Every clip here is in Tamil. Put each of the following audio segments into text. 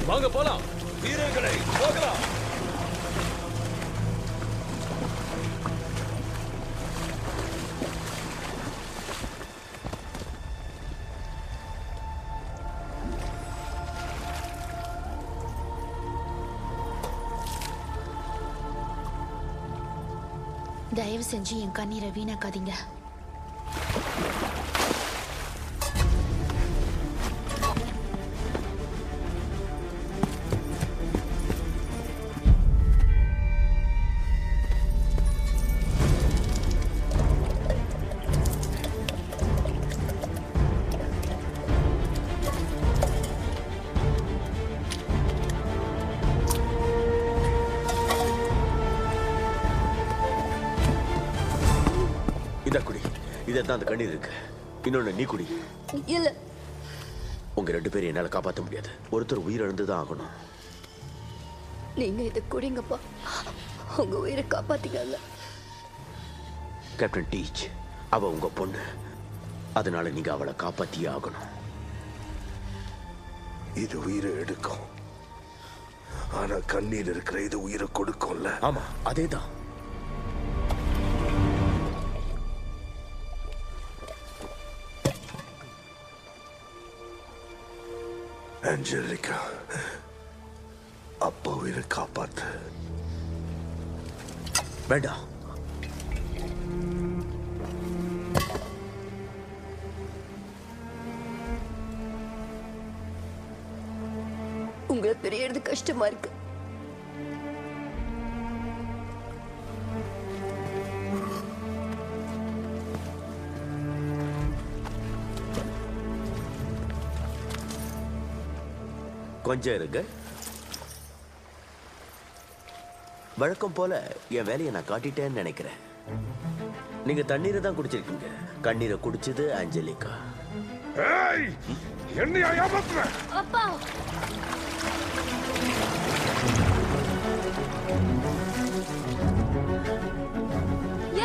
வாங்க போலாம். வீரர்களை போகலாம். தயவு செஞ்சு என் கண்ணீரை வீணாக்காதீங்க. இதான் அந்த கண்ணீர் இருக்கு. இன்னொன்னு நீ குடி. இல்ல, உங்க 2 பேரும் என்னால காப்பாற்ற முடியாது. ஒருத்தர் உயிரிழந்துதான் ஆகணும். நீங்க இதை குடிங்கப்பா. உங்க உயிரை காப்பாத்திக்கல. கேப்டன் டீச், அவ உங்க பொண்ணு. அதனால நீங்க அவளை காப்பாத்தியே ஆகணும். இது உயிரை எடுக்கும், ஆனா கண்ணீர் இருக்கிற இது உயிரை கொடுக்கும்ல. ஆமா, அதேதான். ஆஞ்சலிகா, அப்பா உயிரை காப்பாத்து. வேண்டாம். உங்களை பிரியறது கஷ்டமா இருக்கு. கொஞ்சம் இருங்க. வழக்கம் போல என் வேலையை நான் காட்டிட்டேன்னு நினைக்கிறேன். நீங்க தண்ணீரை தான் குடிச்சிருக்கீங்க. கண்ணீரை குடிச்சது ஆஞ்சலிகா. என்னையா ஏமாத்துற? அப்பா,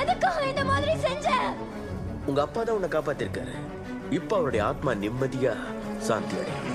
எதுக்காக இந்த மாதிரி செஞ்ச? உங்க அப்பா தான் உன்னை காப்பாத்திருக்காரு. இப்ப அவருடைய ஆத்மா நிம்மதியா சாந்தி அடையும்.